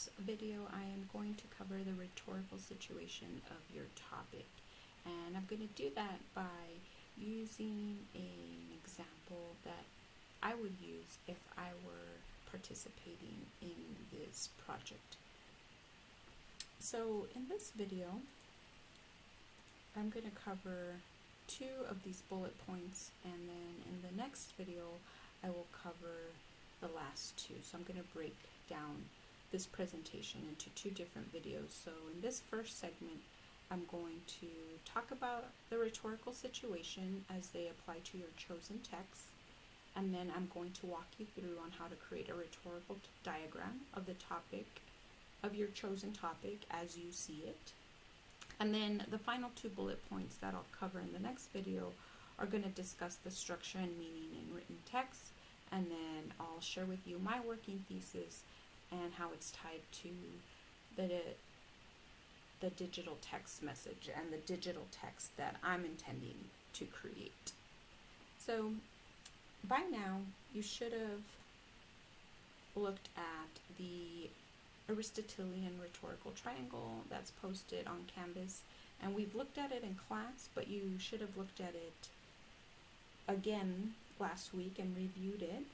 this video, I am going to cover the rhetorical situation of your topic. And I'm going to do that by using an example that I would use if I were participating in this project. So in this video, I'm going to cover 2 of these bullet points, and then in the next video, I will cover the last 2. So I'm going to break down this presentation into 2 different videos. So in this first segment, I'm going to talk about the rhetorical situation as they apply to your chosen text, and then I'm going to walk you through on how to create a rhetorical diagram of the topic, of your chosen topic as you see it. And then the final 2 bullet points that I'll cover in the next video are going to discuss the structure and meaning in written text, and then I'll share with you my working thesis and how it's tied to the digital text message and the digital text that I'm intending to create. So by now, you should have looked at the Aristotelian rhetorical triangle that's posted on Canvas, and we've looked at it in class, but you should have looked at it again last week and reviewed it.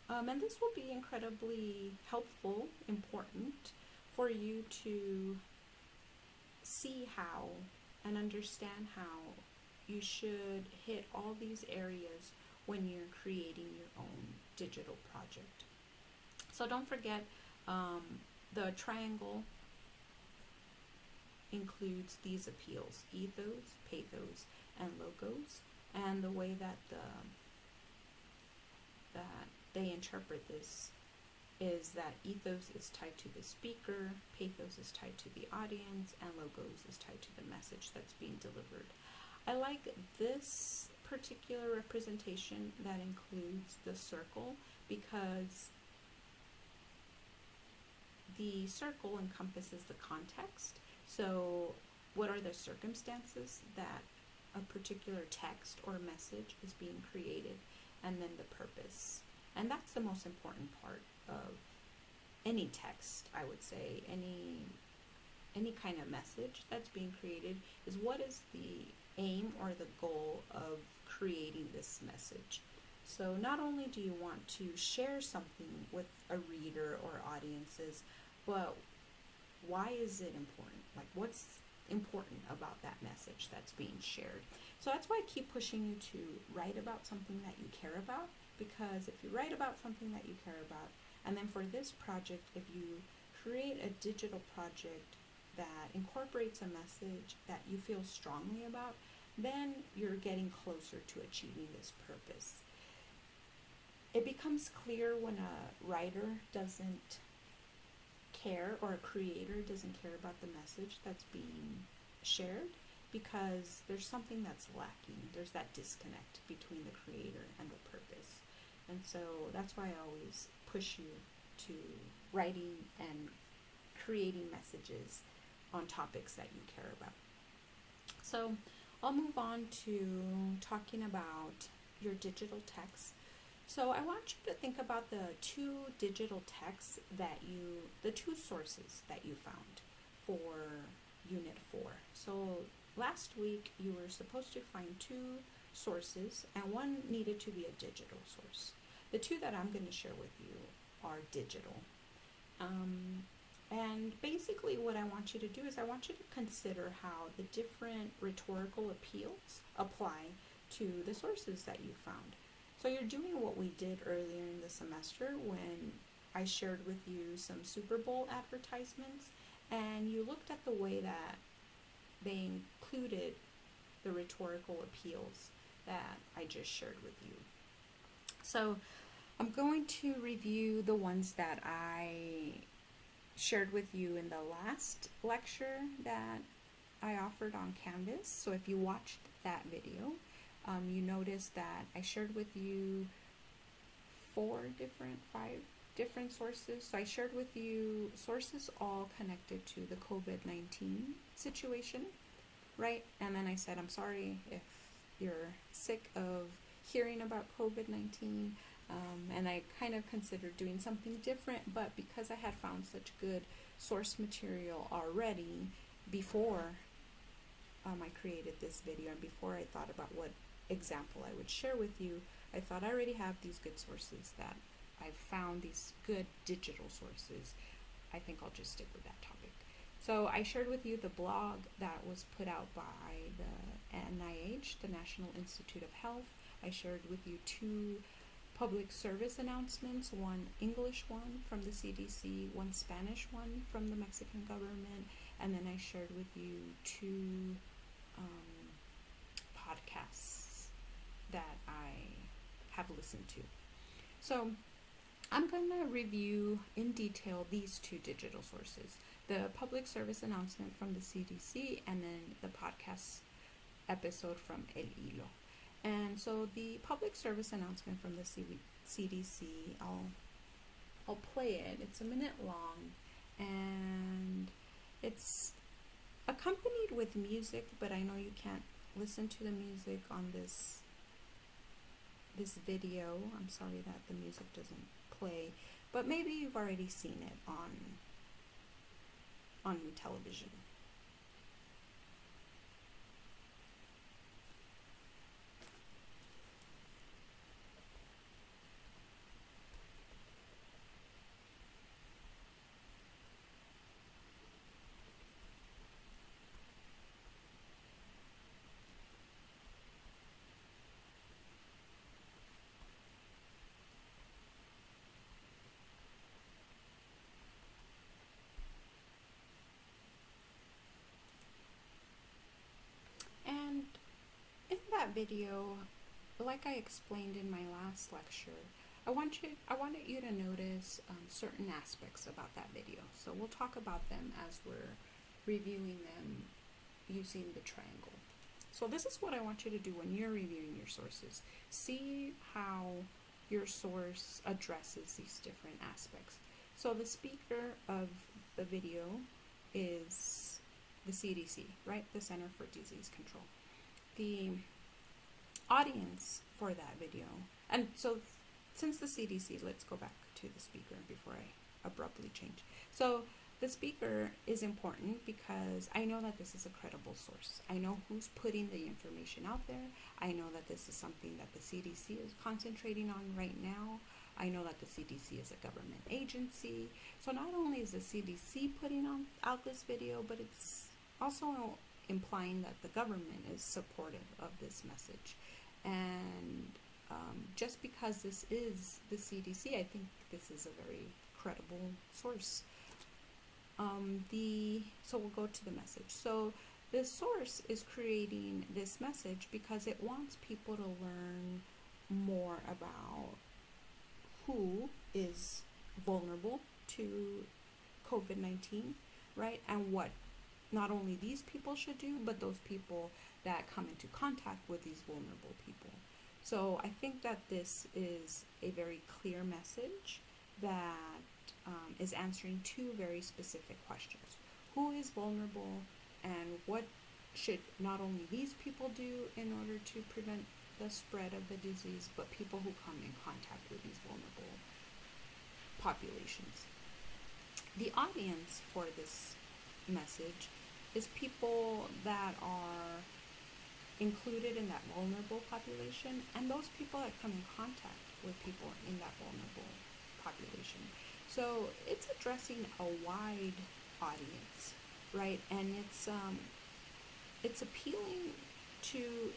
And this will be incredibly helpful, important for you to see how and understand how you should hit all these areas when you're creating your own digital project. So don't forget, the triangle includes these appeals: ethos, pathos, and logos. And the way that they interpret this is that ethos is tied to the speaker, pathos is tied to the audience, and logos is tied to the message that's being delivered. I like this particular representation that includes the circle because the circle encompasses the context. So what are the circumstances that a particular text or message is being created, and then the purpose. And that's the most important part of any text, I would say. Any kind of message that's being created is what is the aim or the goal of creating this message. So not only do you want to share something with a reader or audiences, but why is it important? Like, what's important about that message that's being shared? So that's why I keep pushing you to write about something that you care about, because if you write about something that you care about, and then for this project, if you create a digital project that incorporates a message that you feel strongly about, then you're getting closer to achieving this purpose. It becomes clear when a writer doesn't care, or a creator doesn't care about the message that's being shared, because there's something that's lacking. There's that disconnect between the creator and the purpose. And so that's why I always push you to writing and creating messages on topics that you care about. So I'll move on to talking about your digital text. So I want you to think about the 2 digital texts the 2 sources that you found for Unit 4. So last week you were supposed to find 2 sources, and one needed to be a digital source. The 2 that I'm going to share with you are digital. And basically what I want you to do is I want you to consider how the different rhetorical appeals apply to the sources that you found. So you're doing what we did earlier in the semester when I shared with you some Super Bowl advertisements, and you looked at the way that they included the rhetorical appeals that I just shared with you. So I'm going to review the ones that I shared with you in the last lecture that I offered on Canvas. So if you watched that video, you noticed that I shared with you 5 different sources. So I shared with you sources all connected to the COVID-19 situation, right? And then I said, I'm sorry if you're sick of hearing about COVID-19. And I kind of considered doing something different, but because I had found such good source material already before I created this video and before I thought about what example I would share with you, I thought I already have these good sources that I've found, these good digital sources. I think I'll just stick with that topic. So I shared with you the blog that was put out by the NIH, the National Institute of Health. I shared with you 2 public service announcements, one English one from the CDC, one Spanish one from the Mexican government, and then I shared with you 2 podcasts that I have listened to. So I'm going to review in detail these 2 digital sources, the public service announcement from the CDC and then the podcast episode from El Hilo. And so the public service announcement from the CDC, I'll play it. It's a minute long, and it's accompanied with music, but I know you can't listen to the music on this video. I'm sorry that the music doesn't play, but maybe you've already seen it on television. And in that video, like I explained in my last lecture, I wanted you to notice certain aspects about that video. So we'll talk about them as we're reviewing them using the triangle. So this is what I want you to do when you're reviewing your sources. See how your source addresses these different aspects. So the speaker of the video is the CDC, right? The Center for Disease Control. The audience for that video, and so since the CDC, let's go back to the speaker before I abruptly change. So the speaker is important because I know that this is a credible source. I know who's putting the information out there. I know that this is something that the CDC is concentrating on right now. I know that the CDC is a government agency. So not only is the CDC putting out this video, but it's also implying that the government is supportive of this message. And just because this is the CDC, I think this is a very credible source. So we'll go to the message. So the source is creating this message because it wants people to learn more about who is vulnerable to COVID-19, right? And what not only these people should do, but those people that come into contact with these vulnerable people. So I think that this is a very clear message that is answering 2 very specific questions. Who is vulnerable, and what should not only these people do in order to prevent the spread of the disease, but people who come in contact with these vulnerable populations. The audience for this message is people that are included in that vulnerable population, and those people that come in contact with people in that vulnerable population. So it's addressing a wide audience, right? And it's appealing to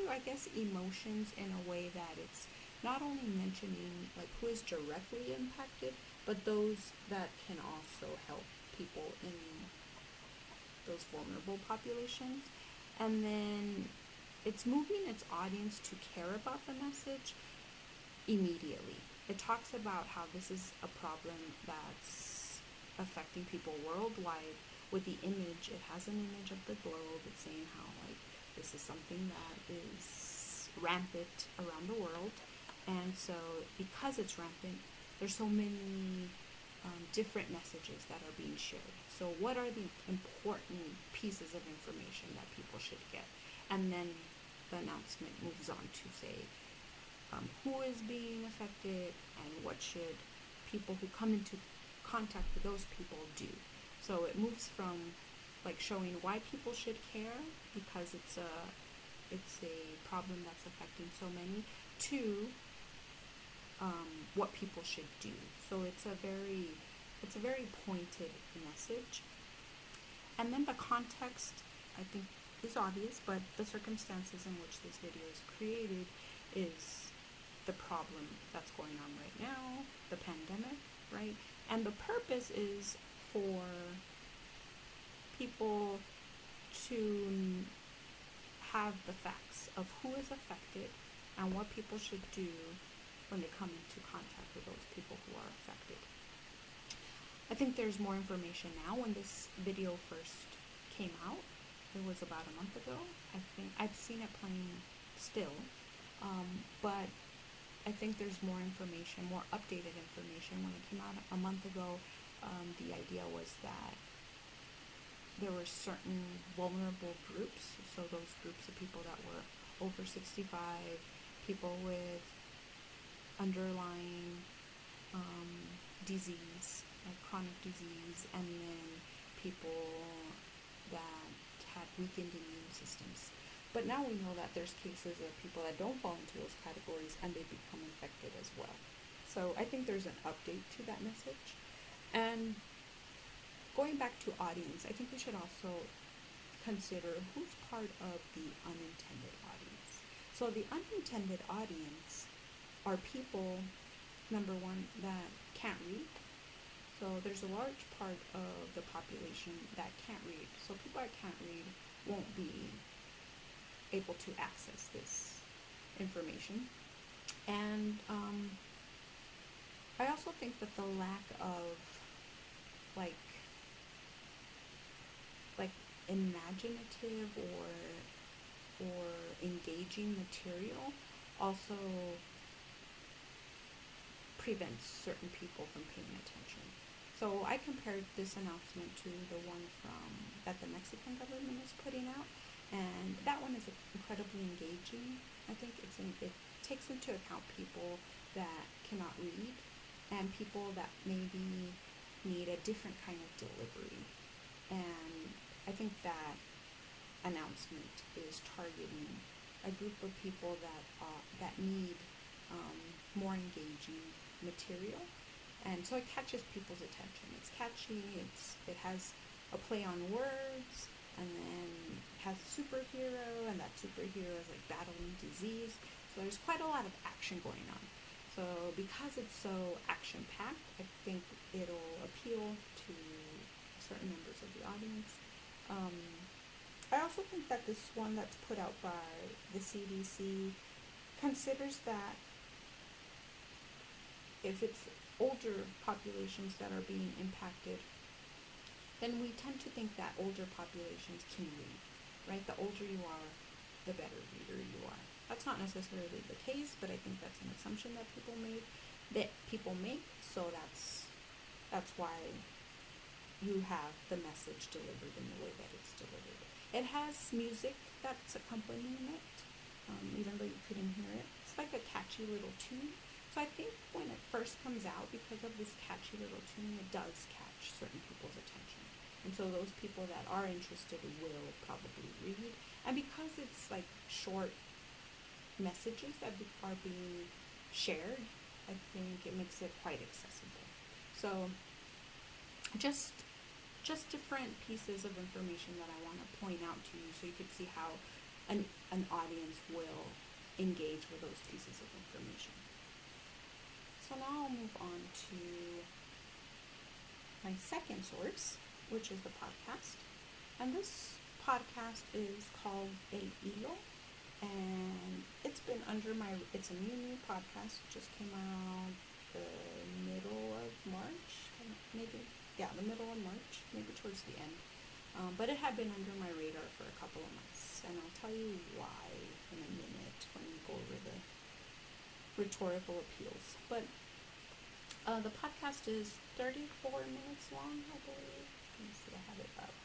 I guess emotions in a way that it's not only mentioning like who is directly impacted, but those that can also help people in those vulnerable populations. And then it's moving its audience to care about the message immediately. It talks about how this is a problem that's affecting people worldwide. With the image, it has an image of the globe. It's saying how like this is something that is rampant around the world. And so because it's rampant, there's so many different messages that are being shared. So what are the important pieces of information that people should get? And then the announcement moves on to say, who is being affected and what should people who come into contact with those people do. So it moves from like showing why people should care because it's a problem that's affecting so many to what people should do. So it's a very pointed message. And then the context, I think, is obvious, but the circumstances in which this video is created is the problem that's going on right now, the pandemic, right? And the purpose is for people to have the facts of who is affected and what people should do when they come into contact with those people who are affected. I think there's more information now. When this video first came out, it was about a month ago. I think I've seen it playing still, but I think there's more information, more updated information. When it came out a month ago, the idea was that there were certain vulnerable groups, so those groups of people that were over 65, people with underlying disease, like chronic disease, and then people that had weakened immune systems. But now we know that there's cases of people that don't fall into those categories and they become infected as well. So I think there's an update to that message. And going back to audience, I think we should also consider who's part of the unintended audience. So the unintended audience are people, number one, that can't read. So there's a large part of the population that can't read. So people that can't read won't be able to access this information. And I also think that the lack of like imaginative or engaging material also prevents certain people from paying attention. So I compared this announcement to the one that the Mexican government is putting out, and that one is incredibly engaging. I think it takes into account people that cannot read and people that maybe need a different kind of delivery. And I think that announcement is targeting a group of people that need more engaging material. And so it catches people's attention. It's catchy, it has a play on words, and then it has a superhero, and that superhero is like battling disease. So there's quite a lot of action going on. So because it's so action-packed, I think it'll appeal to certain members of the audience. I also think that this one that's put out by the CDC considers that if it's older populations that are being impacted, then we tend to think that older populations can read, right? The older you are, the better reader you are. That's not necessarily the case, but I think that's an assumption that people make. So that's why you have the message delivered in the way that it's delivered. It has music that's accompanying it, even though you couldn't hear it. It's like a catchy little tune. So I think when it first comes out, because of this catchy little tune, it does catch certain people's attention. And so those people that are interested will probably read. And because it's like short messages that are being shared, I think it makes it quite accessible. So just different pieces of information that I want to point out to you so you could see how an audience will engage with those pieces of information. So now I'll move on to my second source, which is the podcast. And this podcast is called El Hilo, and it's a new podcast. It just came out the middle of March, the middle of March, maybe towards the end. But it had been under my radar for a couple of months, and I'll tell you why in a minute when we go over the rhetorical appeals. But the podcast is 34 minutes long, I believe. Let me see, I have it up.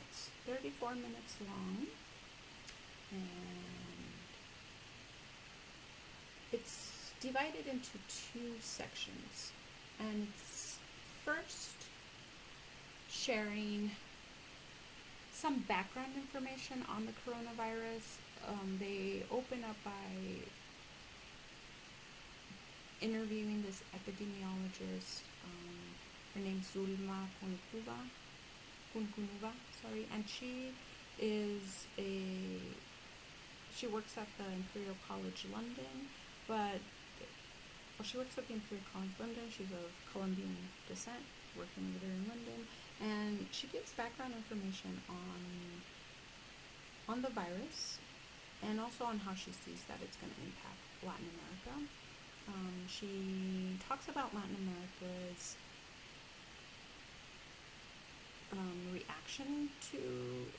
It's 34 minutes long, and it's divided into two sections. And it's first sharing some background information on the coronavirus. They open up by interviewing this epidemiologist. Her name's Zulma Kunkunuva, sorry, and she works at the Imperial College London, but she works at the Imperial College London. She's of Colombian descent, working over there in London, and she gives background information on the virus, and also on how she sees that it's going to impact Latin America. She talks about Latin America's reaction to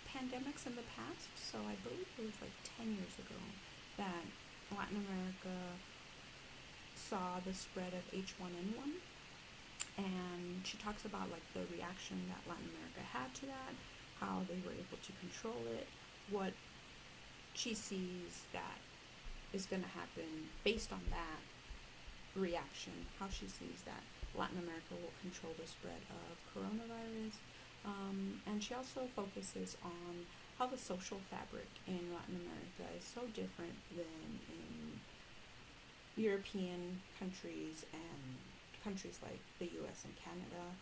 pandemics in the past. So I believe it was like 10 years ago that Latin America saw the spread of H1N1, and she talks about like the reaction that Latin America had to that, how they were able to control it, what she sees that is going to happen based on that reaction, how she sees that Latin America will control the spread of coronavirus. And she also focuses on how the social fabric in Latin America is so different than in European countries and countries like the US and Canada,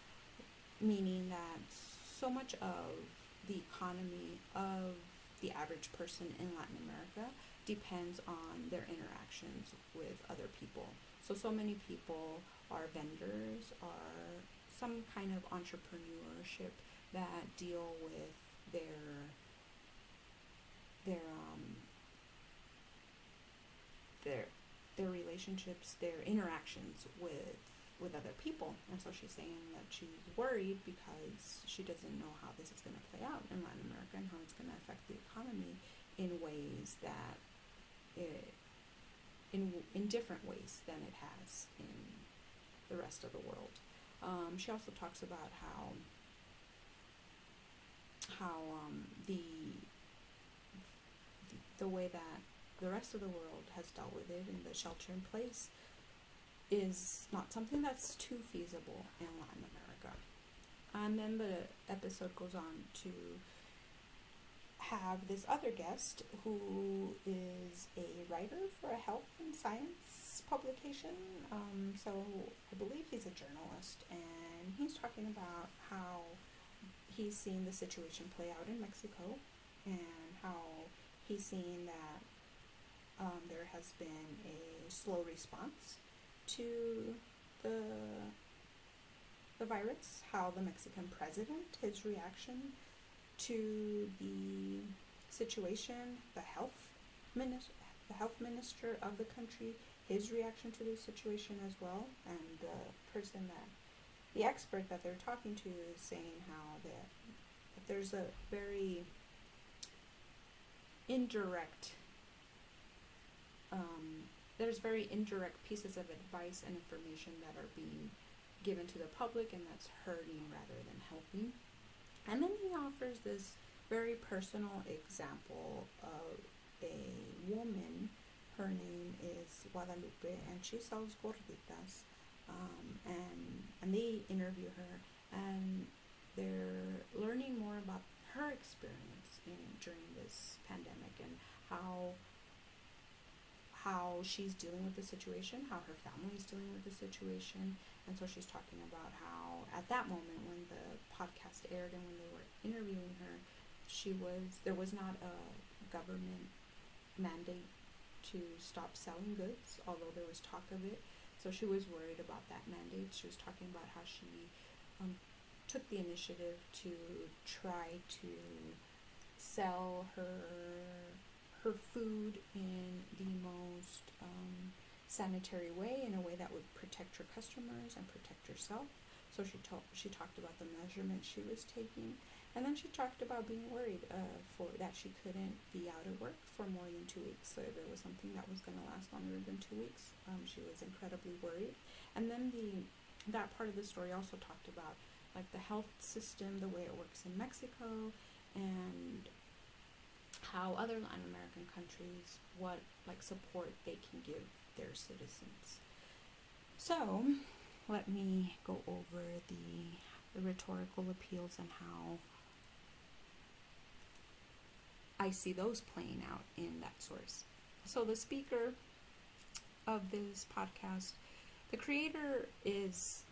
meaning that so much of the economy of the average person in Latin America depends on their interactions with other people. So many people are vendors, are some kind of entrepreneurship that deal with their relationships, their interactions with other people. And so she's saying that she's worried because she doesn't know how this is going to play out in Latin America and how it's going to affect the economy in ways that in different ways than it has in the rest of the world. She also talks about how the way that the rest of the world has dealt with it and the shelter in place is not something that's too feasible in Latin America. And then the episode goes on to have this other guest who is a writer for a health and science publication. So I believe he's a journalist, and he's talking about how he's seen the situation play out in Mexico and how he's seen that there has been a slow response to the virus, how the Mexican president, his reaction to the situation, the health minister of the country, his reaction to the situation as well, and the expert that they're talking to is saying how that there's a very indirect pieces of advice and information that are being given to the public, and that's hurting rather than helping. And then he offers this very personal example of a woman. Her name is Guadalupe, and she sells gorditas. And they interview her, and they're learning more about her experience during this pandemic and how she's dealing with the situation, how her family is dealing with the situation. And so she's talking about how at that moment when the podcast aired and when they were interviewing her, there was not a government mandate to stop selling goods, although there was talk of it. So she was worried about that mandate. She was talking about how she took the initiative to try to sell her food in the most sanitary way, in a way that would protect her customers and protect herself. So she talked about the measurements she was taking, and then she talked about being worried that she couldn't be out of work for more than 2 weeks. So if it was something that was going to last longer than 2 weeks, she was incredibly worried. And then that part of the story also talked about like the health system, the way it works in Mexico, and how other Latin American countries, what like support they can give their citizens. So let me go over the rhetorical appeals and how I see those playing out in that source. So the speaker of this podcast, the creator is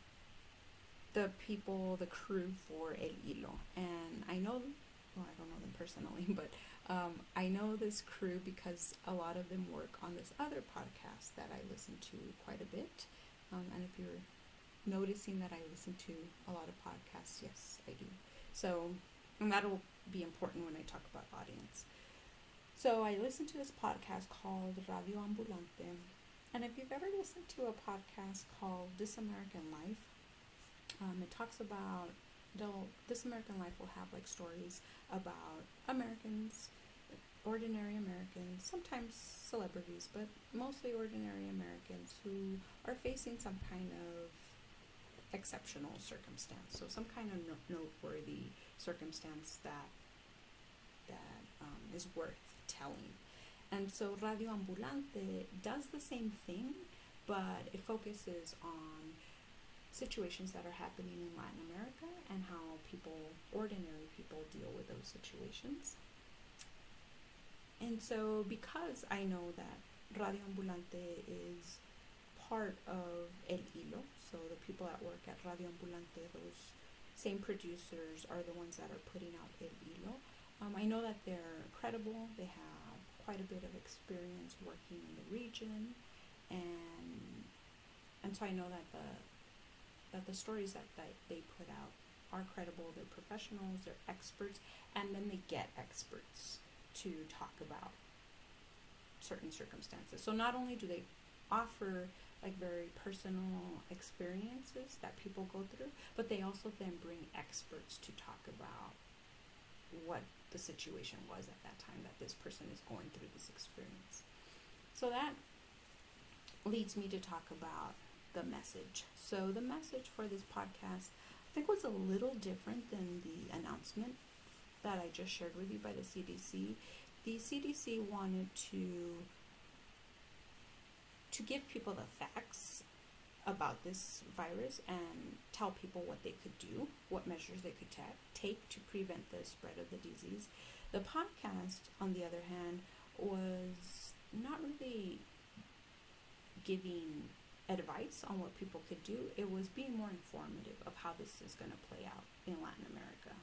the people, the crew for El Hilo. And I know, well, I don't know them personally, but I know this crew because a lot of them work on this other podcast that I listen to quite a bit. And if you're noticing that I listen to a lot of podcasts, yes, I do. So, and that'll be important when I talk about audience. So I listen to this podcast called Radio Ambulante. And if you've ever listened to a podcast called This American Life, it talks about, This American Life will have like stories about Americans, ordinary Americans, sometimes celebrities, but mostly ordinary Americans who are facing some kind of exceptional circumstance. So some kind of noteworthy circumstance that is worth telling. And so Radio Ambulante does the same thing, but it focuses on situations that are happening in Latin America and how ordinary people, deal with those situations. And so because I know that Radio Ambulante is part of El Hilo, so the people that work at Radio Ambulante, those same producers are the ones that are putting out El Hilo. I know that they're credible, they have quite a bit of experience working in the region, and so I know that the stories that they put out are credible, they're professionals, they're experts, and then they get experts to talk about certain circumstances. So not only do they offer like very personal experiences that people go through, but they also then bring experts to talk about what the situation was at that time that this person is going through this experience. So that leads me to talk about the message. So the message for this podcast, I think, was a little different than the announcement that I just shared with you by the CDC. The CDC wanted to give people the facts about this virus and tell people what they could do, what measures they could take to prevent the spread of the disease. The podcast, on the other hand, was not really giving advice on what people could do. It was being more informative of how this is going to play out in Latin America.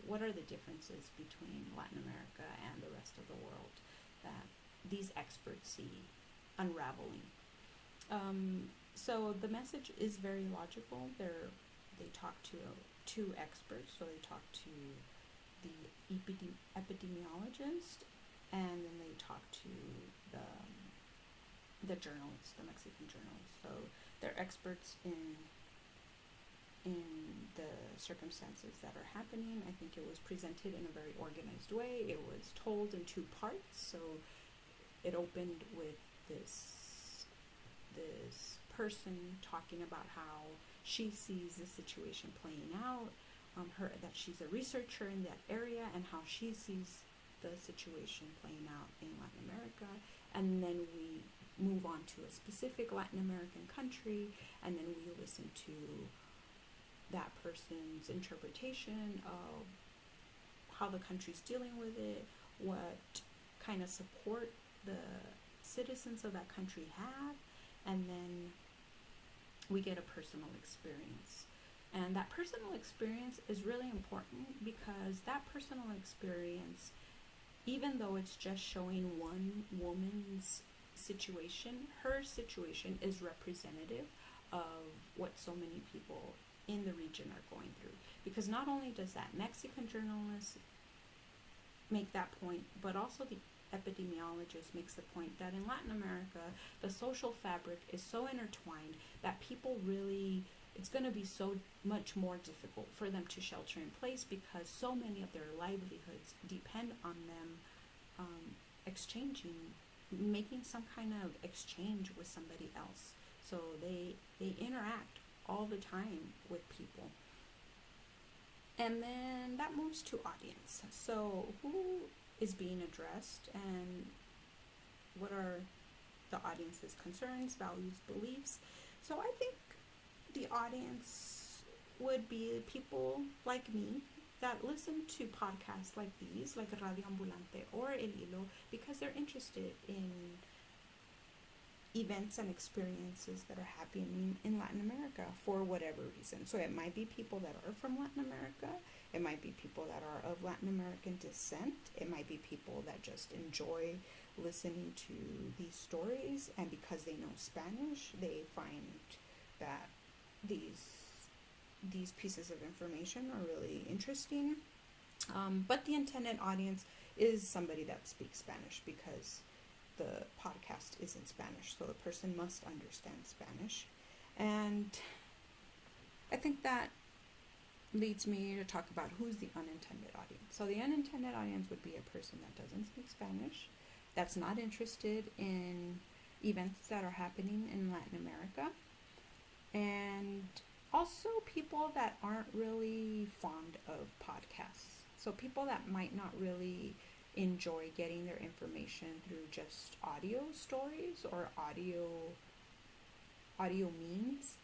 What are the differences between Latin America and the rest of the world that these experts see unraveling. So the message is very logical. They talk to two experts. So they talk to the epidemiologist, and then they talk to the journalist, the Mexican journalist. So they're experts in the circumstances that are happening. I think it was presented in a very organized way. It was told in two parts. So it opened with this person talking about how she sees the situation playing out, that she's a researcher in that area, and how she sees the situation playing out in Latin America. And then we move on to a specific Latin American country, and then we listen to that person's interpretation of how the country's dealing with it, what kind of support the citizens of that country have, and then we get a personal experience. And that personal experience is really important because that personal experience, even though it's just showing one woman's situation, her situation is representative of what so many people in the region are going through. Because not only does that Mexican journalist make that point, but also the epidemiologist makes the point that in Latin America, the social fabric is so intertwined that people really, it's going to be so much more difficult for them to shelter in place because so many of their livelihoods depend on them making some kind of exchange with somebody else. So they interact all the time with people. And then that moves to audience. So who is being addressed, and what are the audience's concerns, values, beliefs? So I think the audience would be people like me that listen to podcasts like these, like Radio Ambulante or El Hilo, because they're interested in events and experiences that are happening in Latin America for whatever reason. So it might be people that are from Latin America, it might be people that are of Latin American descent, it might be people that just enjoy listening to these stories, and because they know Spanish, they find that these pieces of information are really interesting. But the intended audience is somebody that speaks Spanish, because the podcast is in Spanish, so the person must understand Spanish. And I think that leads me to talk about who's the unintended audience. So the unintended audience would be a person that doesn't speak Spanish, that's not interested in events that are happening in Latin America, and also people that aren't really fond of podcasts. So people that might not really enjoy getting their information through just audio stories or audio means.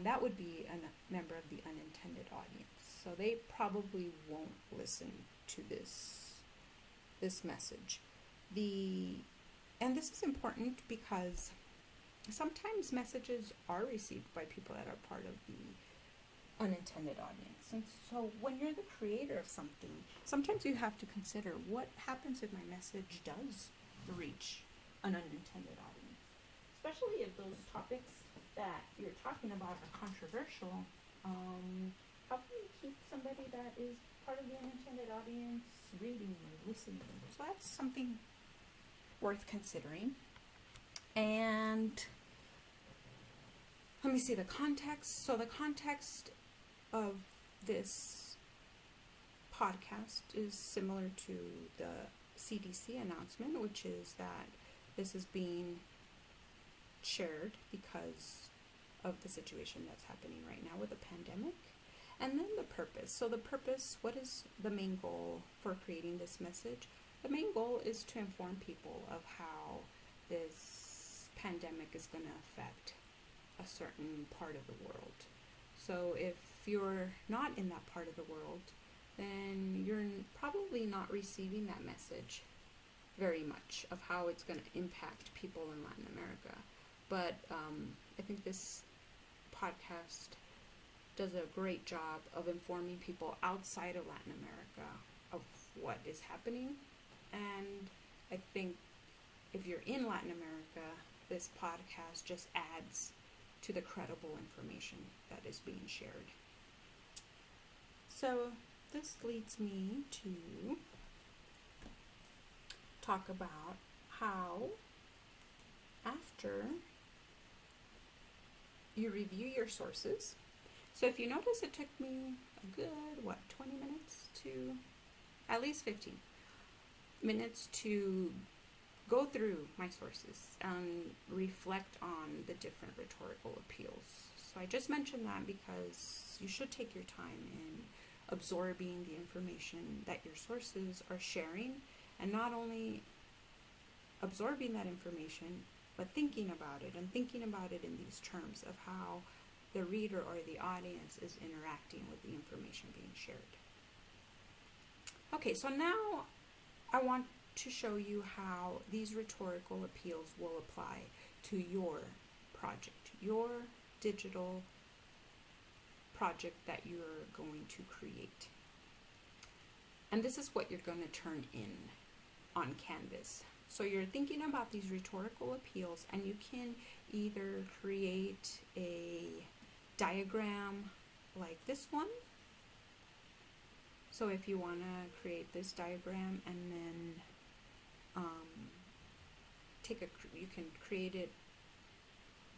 That would be a member of the unintended audience. So they probably won't listen to this message. And this is important because sometimes messages are received by people that are part of the unintended audience. And so when you're the creator of something, sometimes you have to consider what happens if my message does reach an unintended audience, especially if those topics that you're talking about are controversial. How can you keep somebody that is part of the unintended audience reading or listening? So that's something worth considering. And let me see the context. So the context of this podcast is similar to the CDC announcement, which is that this is being shared because of the situation that's happening right now with the pandemic. And then the purpose. So the purpose, what is the main goal for creating this message? The main goal is to inform people of how this pandemic is going to affect a certain part of the world. So if you're not in that part of the world, then you're probably not receiving that message very much of how it's going to impact people in Latin America. But I think this podcast does a great job of informing people outside of Latin America of what is happening. And I think if you're in Latin America, this podcast just adds to the credible information that is being shared. So this leads me to talk about how, after you review your sources, so if you notice, it took me a good, 20 minutes to, at least 15 minutes to go through my sources and reflect on the different rhetorical appeals. So I just mentioned that because you should take your time in absorbing the information that your sources are sharing, and not only absorbing that information, but thinking about it, and thinking about it in these terms of how the reader or the audience is interacting with the information being shared. Okay, so now I want to show you how these rhetorical appeals will apply to your project, your digital project that you're going to create. And this is what you're going to turn in on Canvas. So you're thinking about these rhetorical appeals, and you can either create a diagram like this one. So if you want to create this diagram, and then you can create it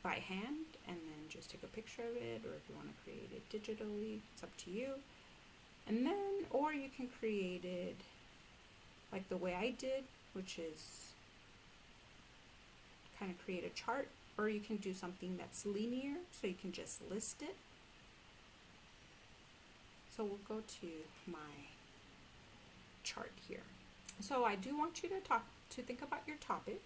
by hand and then just take a picture of it, or if you want to create it digitally, it's up to you. And then, or you can create it like the way I did, which is kind of create a chart, or you can do something that's linear, so you can just list it. So we'll go to my chart here. So I do want you to think about your topic.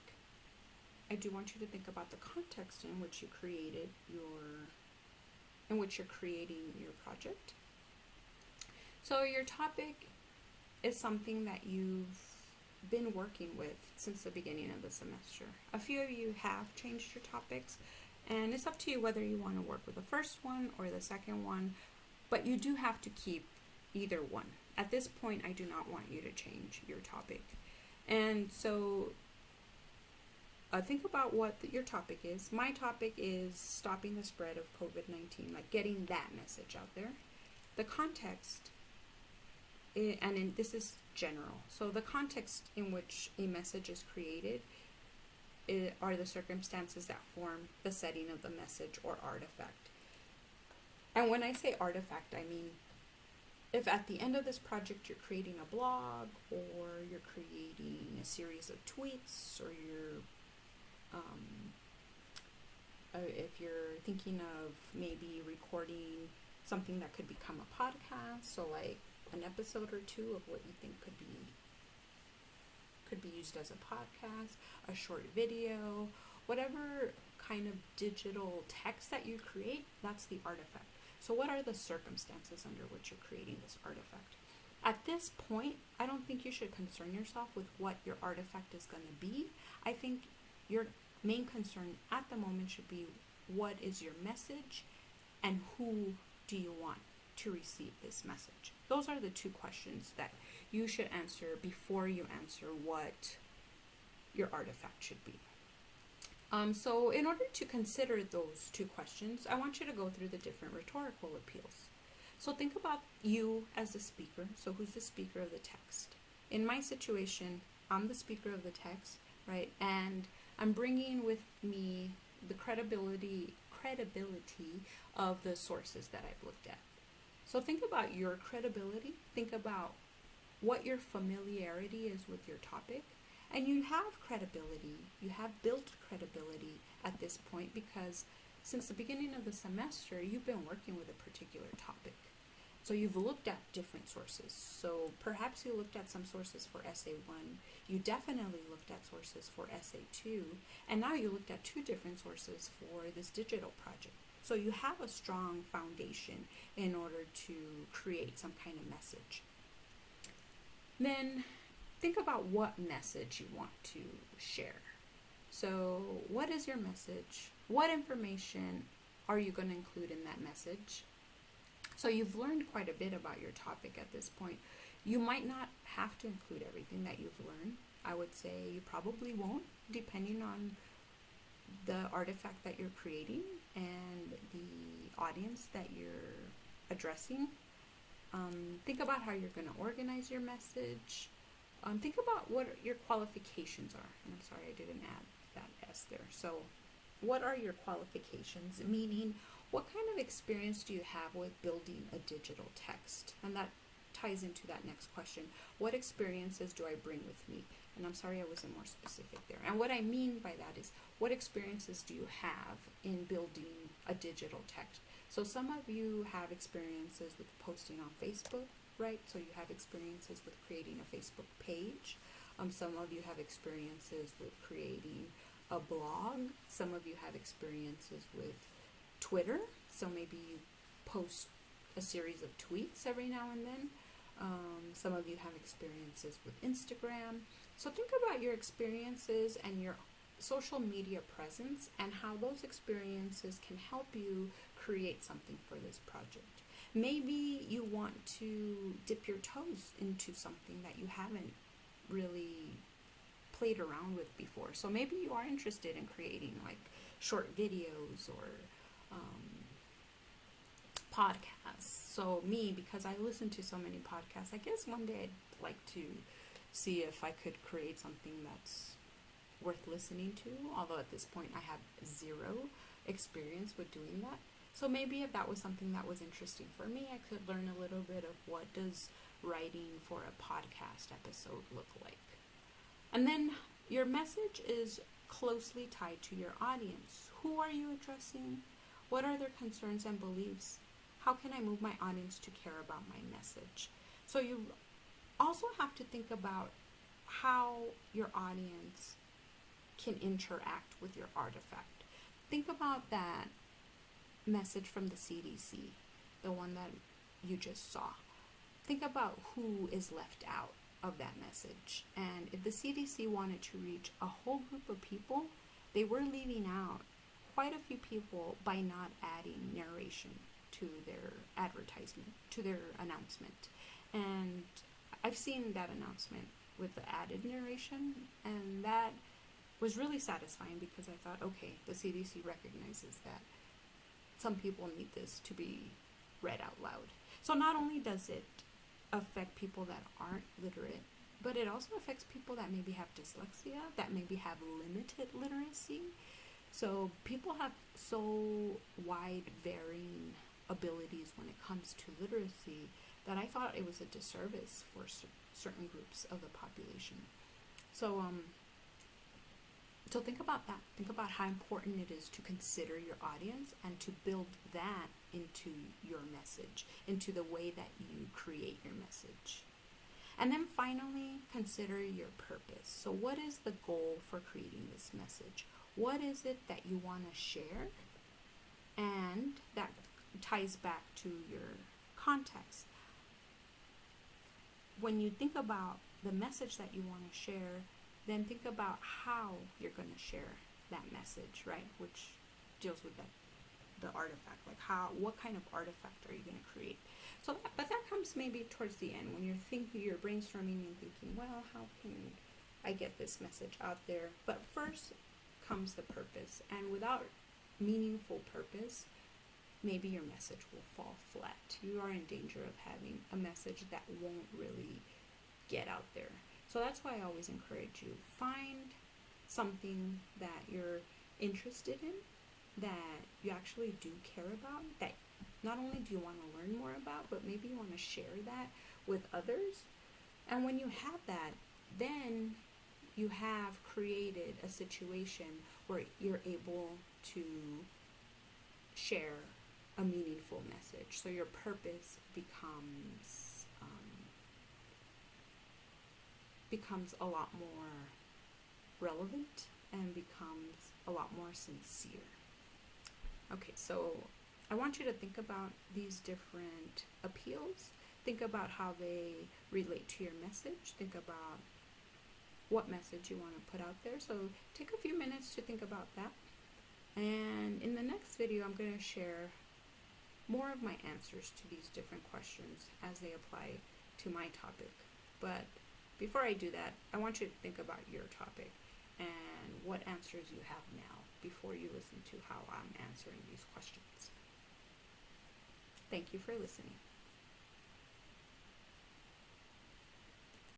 I do want you to think about the context in which you're creating your project. So your topic is something that you've been working with since the beginning of the semester. A few of you have changed your topics, and it's up to you whether you want to work with the first one or the second one, but you do have to keep either one. At this point, I do not want you to change your topic. And so think about what your topic is. My topic is stopping the spread of COVID-19, like getting that message out there. The context, this is general. So the context in which a message is created are the circumstances that form the setting of the message or artifact. And when I say artifact, I mean if at the end of this project you're creating a blog, or you're creating a series of tweets, or if you're thinking of maybe recording something that could become a podcast, so like an episode or two of what you think could be used as a podcast, a short video, whatever kind of digital text that you create, that's the artifact. So what are the circumstances under which you're creating this artifact? At this point, I don't think you should concern yourself with what your artifact is going to be. I think your main concern at the moment should be, what is your message and who do you want to receive this message? Those are the two questions that you should answer before you answer what your artifact should be. So in order to consider those two questions, I want you to go through the different rhetorical appeals. So think about you as the speaker. So who's the speaker of the text? In my situation, I'm the speaker of the text, right? And I'm bringing with me the credibility of the sources that I've looked at. So think about your credibility. Think about what your familiarity is with your topic. And you have credibility. You have built credibility at this point because since the beginning of the semester, you've been working with a particular topic. So you've looked at different sources. So perhaps you looked at some sources for Essay 1. You definitely looked at sources for Essay 2. And now you looked at two different sources for this digital project. So you have a strong foundation in order to create some kind of message. Then think about what message you want to share. So what is your message? What information are you going to include in that message? So you've learned quite a bit about your topic at this point. You might not have to include everything that you've learned. I would say you probably won't, depending on the artifact that you're creating and the audience that you're addressing. Think about how you're going to organize your message. Think about what your qualifications are. And I'm sorry I didn't add that S there. So what are your qualifications? Meaning, what kind of experience do you have with building a digital text? And that ties into that next question. What experiences do I bring with me? And I'm sorry I wasn't more specific there. And what I mean by that is, what experiences do you have in building a digital text? So some of you have experiences with posting on Facebook, right? So you have experiences with creating a Facebook page. Some of you have experiences with creating a blog. Some of you have experiences with Twitter. So maybe you post a series of tweets every now and then. Some of you have experiences with Instagram. So think about your experiences and your social media presence and how those experiences can help you create something for this project. Maybe you want to dip your toes into something that you haven't really played around with before. So maybe you are interested in creating like short videos or podcasts. So me, because I listen to so many podcasts, I guess one day I'd like to see if I could create something that's worth listening to, although at this point I have zero experience with doing that. So maybe if that was something that was interesting for me, I could learn a little bit of what does writing for a podcast episode look like. And then your message is closely tied to your audience. Who are you addressing? What are their concerns and beliefs? How can I move my audience to care about my message? So you also have to think about how your audience can interact with your artifact. Think about that message from the CDC, the one that you just saw. Think about who is left out of that message. And if the CDC wanted to reach a whole group of people, they were leaving out quite a few people by not adding narration to their advertisement, to their announcement. And I've seen that announcement with the added narration, and that was really satisfying because I thought, okay, the CDC recognizes that some people need this to be read out loud. So not only does it affect people that aren't literate, but it also affects people that maybe have dyslexia, that maybe have limited literacy. So people have so wide varying abilities when it comes to literacy that I thought it was a disservice for certain groups of the population. So think about that. Think about how important it is to consider your audience and to build that into your message, into the way that you create your message. And then finally, consider your purpose. So what is the goal for creating this message? What is it that you want to share? And that ties back to your context. When you think about the message that you want to share, then think about how you're going to share that message, right? Which deals with the artifact, like what kind of artifact are you going to create? So, but that comes maybe towards the end when you're brainstorming and thinking, well, how can I get this message out there? But first comes the purpose, and without meaningful purpose, maybe your message will fall flat. You are in danger of having a message that won't really get out there. So that's why I always encourage you, find something that you're interested in, that you actually do care about, that not only do you want to learn more about, but maybe you want to share that with others. And when you have that, then you have created a situation where you're able to share a meaningful message. So your purpose becomes a lot more relevant and becomes a lot more sincere. Okay, so I want you to think about these different appeals. Think about how they relate to your message. Think about what message you want to put out there. So take a few minutes to think about that. And in the next video, I'm going to share more of my answers to these different questions as they apply to my topic. But before I do that, I want you to think about your topic and what answers you have now before you listen to how I'm answering these questions. Thank you for listening.